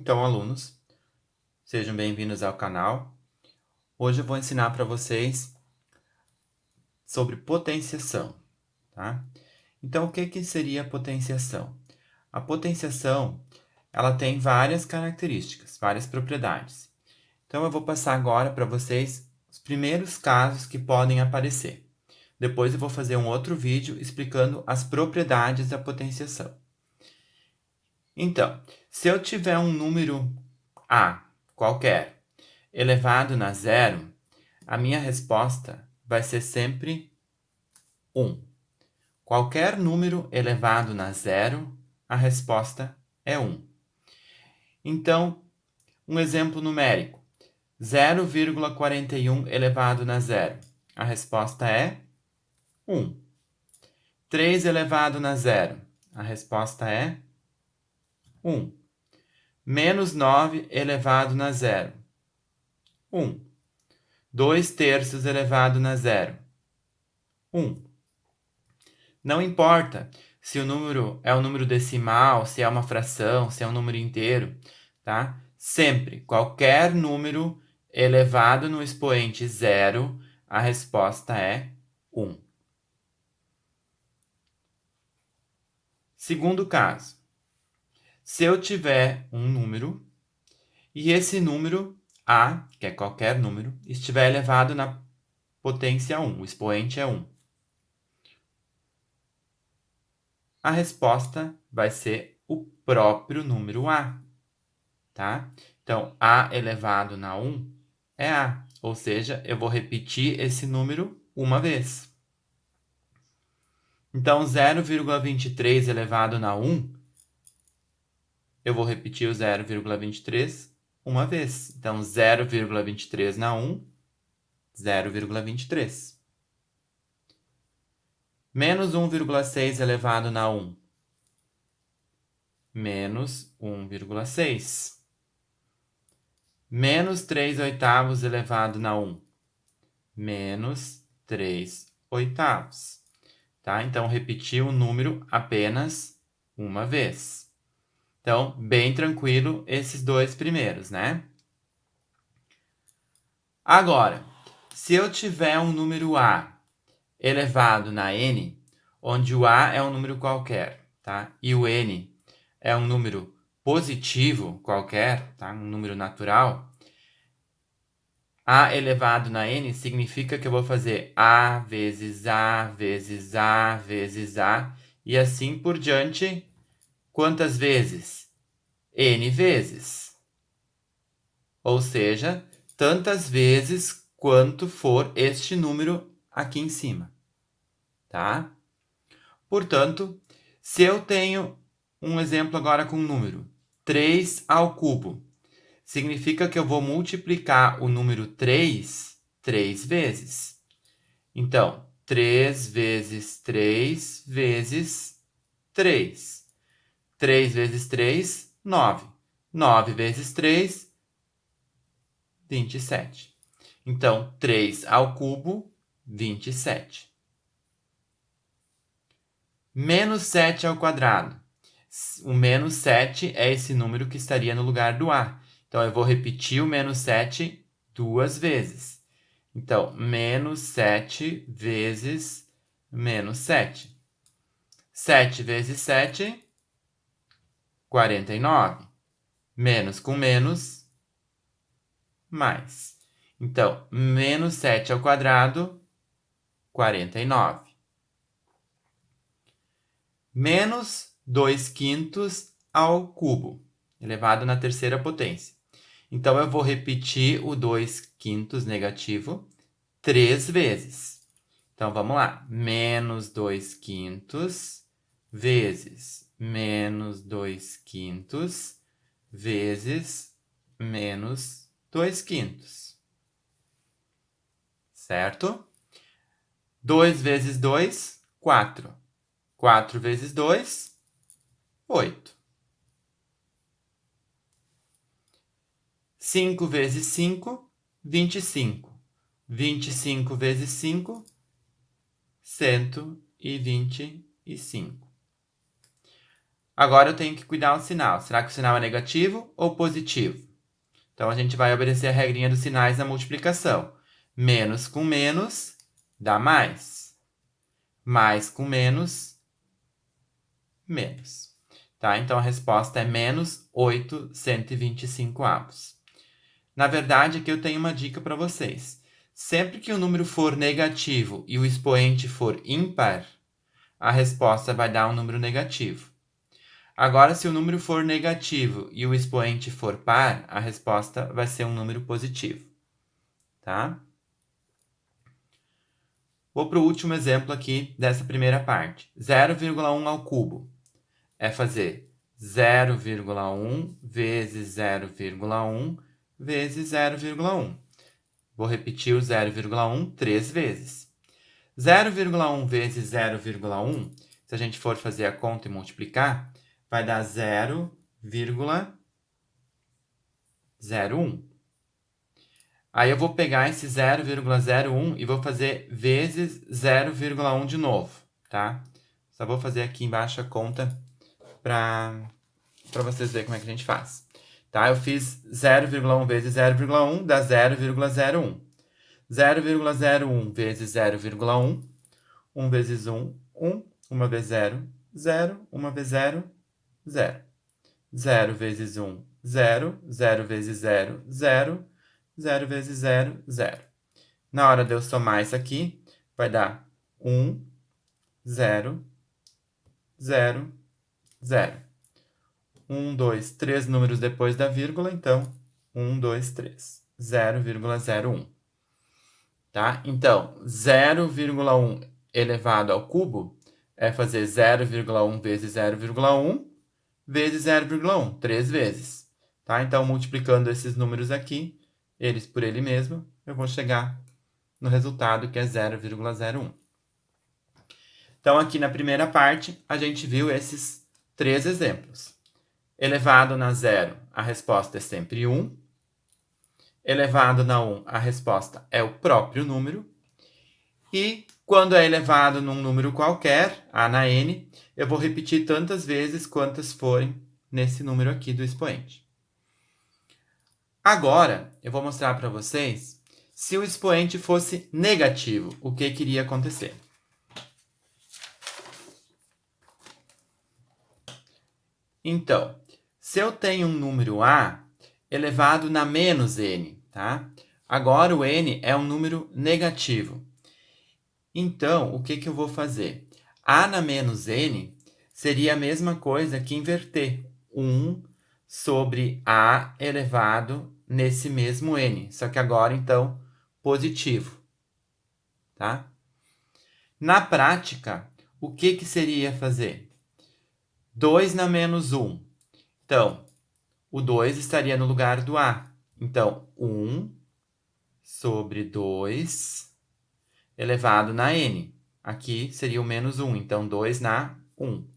Então, alunos, sejam bem-vindos ao canal. Hoje eu vou ensinar para vocês sobre potenciação, tá? Então, o que seria a potenciação? A potenciação, ela tem várias características, várias propriedades. Então, eu vou passar agora para vocês os primeiros casos que podem aparecer. Depois eu vou fazer um outro vídeo explicando as propriedades da potenciação. Então, se eu tiver um número A, qualquer, elevado na zero, a minha resposta vai ser sempre 1. Qualquer número elevado na zero, a resposta é 1. Então, um exemplo numérico. 0,41 elevado na zero. A resposta é 1. 3 elevado na zero. A resposta é 1. Menos 9 elevado na zero. 1. 2 terços elevado na zero. 1. Não importa se o número é um número decimal, se é uma fração, se é um número inteiro, tá? Sempre, qualquer número elevado no expoente zero, a resposta é 1. Segundo caso, se eu tiver um número e esse número A, que é qualquer número, estiver elevado na potência 1, o expoente é 1. A resposta vai ser o próprio número A, tá? Então, A elevado na 1 é A, ou seja, eu vou repetir esse número uma vez. Então, 0,23 elevado na 1, eu vou repetir o 0,23 uma vez. Então, 0,23 na 1, 0,23. Menos 1,6 elevado na 1, menos 1,6. Menos 3 oitavos elevado na 1, menos 3 oitavos. Tá? Então, repetir o número apenas uma vez. Então, bem tranquilo esses dois primeiros, né? Agora, se eu tiver um número A elevado na n, onde o A é um número qualquer, tá? E o n é um número positivo qualquer, tá? Um número natural, A elevado na n significa que eu vou fazer A vezes A vezes A vezes A e assim por diante. Quantas vezes? N vezes. Ou seja, tantas vezes quanto for este número aqui em cima, tá? Portanto, se eu tenho um exemplo agora com o número 3 ao cubo, significa que eu vou multiplicar o número 3 vezes. Então, 3 vezes 3 vezes 3. 3 vezes 3, 9. 9 vezes 3, 27. Então, 3 ao cubo, 27. Menos 7 ao quadrado. O menos 7 é esse número que estaria no lugar do A. Então, eu vou repetir o menos 7 duas vezes. Então, menos 7 vezes menos 7. 7 vezes 7, 49. Menos com menos, mais. Então, menos 7 ao quadrado, 49. Menos 2 quintos ao cubo, elevado na terceira potência. Então, eu vou repetir o 2 quintos negativo 3 vezes. Então, vamos lá. Menos 2 quintos vezes menos 2 quintos vezes menos 2 quintos. Certo? 2 vezes 2, 4. 4 vezes 2, 8. 5 vezes 5, 25. 25 vezes 5, 125. Agora eu tenho que cuidar do sinal. Será que o sinal é negativo ou positivo? Então, a gente vai obedecer a regrinha dos sinais na multiplicação. Menos com menos dá mais. Mais com menos, menos. Tá? Então, a resposta é menos 8/125. Na verdade, aqui eu tenho uma dica para vocês. Sempre que o número for negativo e o expoente for ímpar, a resposta vai dar um número negativo. Agora, se o número for negativo e o expoente for par, a resposta vai ser um número positivo. Tá? Vou para o último exemplo aqui dessa primeira parte. 0,1 ao cubo. É fazer 0,1 vezes 0,1 vezes 0,1. Vou repetir o 0,1 3 vezes. 0,1 vezes 0,1, se a gente for fazer a conta e multiplicar, vai dar 0,01. Aí eu vou pegar esse 0,01 e vou fazer vezes 0,1 de novo, tá? Só vou fazer aqui embaixo a conta para vocês verem como é que a gente faz. Tá? Eu fiz 0,1 vezes 0,1 dá 0,01. 0,01 vezes 0,1. 1 vezes 1, 1. 1 vezes 0, 0. 1 vezes 0, 0. 0 vezes 1, 0. 0 vezes 0, 0. 0 vezes 0, 0. Na hora de eu somar isso aqui, vai dar 1, 0, 0, 0. 1, 2, 3 números depois da vírgula, então 1, 2, 3. 0,01. Tá? Então, 0,1 elevado ao cubo é fazer 0,1 vezes 0,1 vezes 0,1, 3 vezes. Tá? Então, multiplicando esses números aqui, eles por ele mesmo, eu vou chegar no resultado que é 0,01. Então, aqui na primeira parte, a gente viu esses 3 exemplos. Elevado na 0, a resposta é sempre 1. Elevado na 1, a resposta é o próprio número. E quando é elevado num número qualquer, a na n, eu vou repetir tantas vezes quantas forem nesse número aqui do expoente. Agora, eu vou mostrar para vocês se o expoente fosse negativo, o que iria acontecer. Então, se eu tenho um número a elevado na menos n, tá? Agora o n é um número negativo. Então, o que eu vou fazer? A na menos n seria a mesma coisa que inverter 1 sobre a elevado nesse mesmo n, só que agora, então, positivo. Tá? Na prática, o que seria fazer? 2 na menos 1. Então, o 2 estaria no lugar do a. Então, 1 sobre 2 elevado na n. Aqui seria o menos 1, então 2 na 1.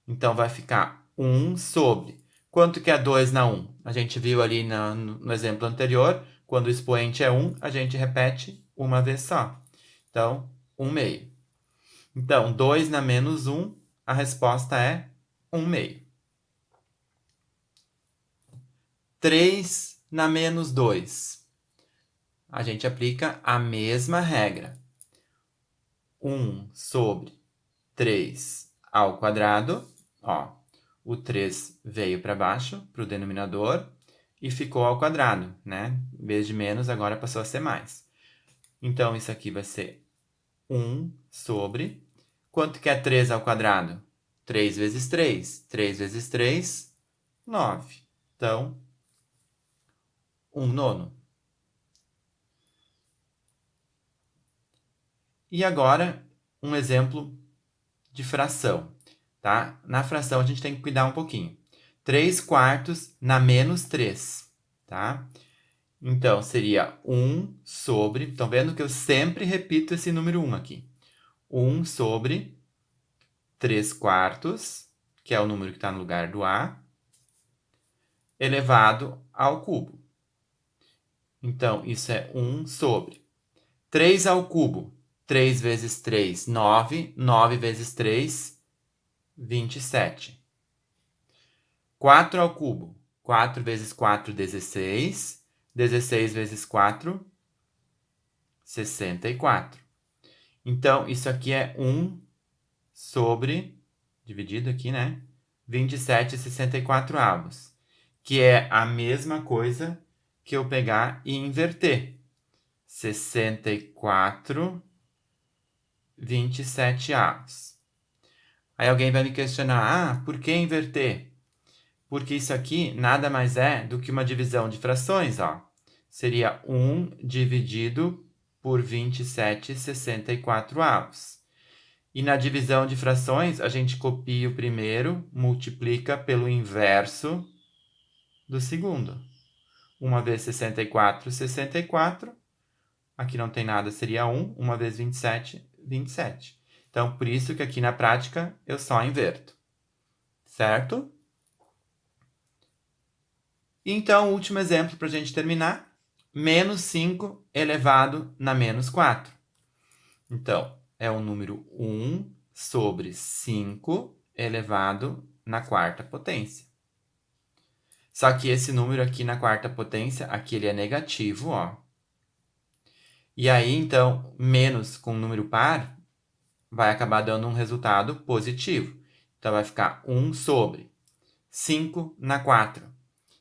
Então, vai ficar 1 sobre... Quanto que é 2 na 1? A gente viu ali no exemplo anterior, quando o expoente é 1, a gente repete uma vez só. Então, 1 meio. Então, 2 na menos 1, a resposta é 1 meio. 3 na menos 2. A gente aplica a mesma regra. 1 sobre 3 ao quadrado. Ó, o 3 veio para baixo, para o denominador, e ficou ao quadrado, né? Em vez de menos, agora passou a ser mais. Então, isso aqui vai ser 1 sobre... Quanto que é 3 ao quadrado? 3 vezes 3. 3 vezes 3, 9. Então, 1 nono. E agora, um exemplo de fração. Tá? Na fração, a gente tem que cuidar um pouquinho. 3 quartos na menos 3. Tá? Então, seria 1 sobre... Estão vendo que eu sempre repito esse número 1 aqui. 1 sobre 3 quartos, que é o número que está no lugar do a, elevado ao cubo. Então, isso é 1 sobre 3 ao cubo. 3 vezes 3, 9. 9 vezes 3, 27. 4 ao cubo. 4 vezes 4, 16. 16 vezes 4, 64. Então, isso aqui é 1 sobre, dividido aqui, né? 27,64avos. Que é a mesma coisa que eu pegar e inverter. 64, 27avos. Aí alguém vai me questionar, por que inverter? Porque isso aqui nada mais é do que uma divisão de frações, ó. Seria 1 dividido por 27,64avos. E na divisão de frações, a gente copia o primeiro, multiplica pelo inverso do segundo. 1 vezes 64, 64. Aqui não tem nada, seria 1. 1 vezes 27, 27. Então, por isso que aqui na prática eu só inverto. Certo? Então, o último exemplo para a gente terminar. Menos 5 elevado na menos 4. Então, é o número 1 sobre 5 elevado na quarta potência. Só que esse número aqui na quarta potência, aqui ele é negativo, ó. E aí, então, menos com número par vai acabar dando um resultado positivo. Então, vai ficar 1 sobre 5 na 4.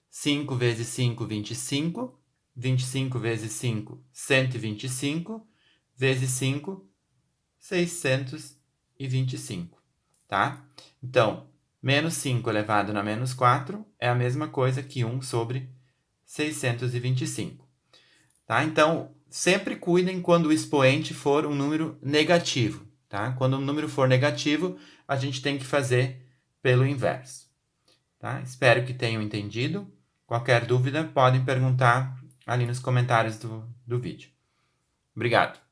5 vezes 5, 25. 25 vezes 5, 125. Vezes 5, 625. Tá? Então, menos 5 elevado na menos 4 é a mesma coisa que 1 sobre 625. Tá? Então, sempre cuidem quando o expoente for um número negativo. Tá? Quando o número for negativo, a gente tem que fazer pelo inverso. Tá? Espero que tenham entendido. Qualquer dúvida, podem perguntar ali nos comentários do vídeo. Obrigado.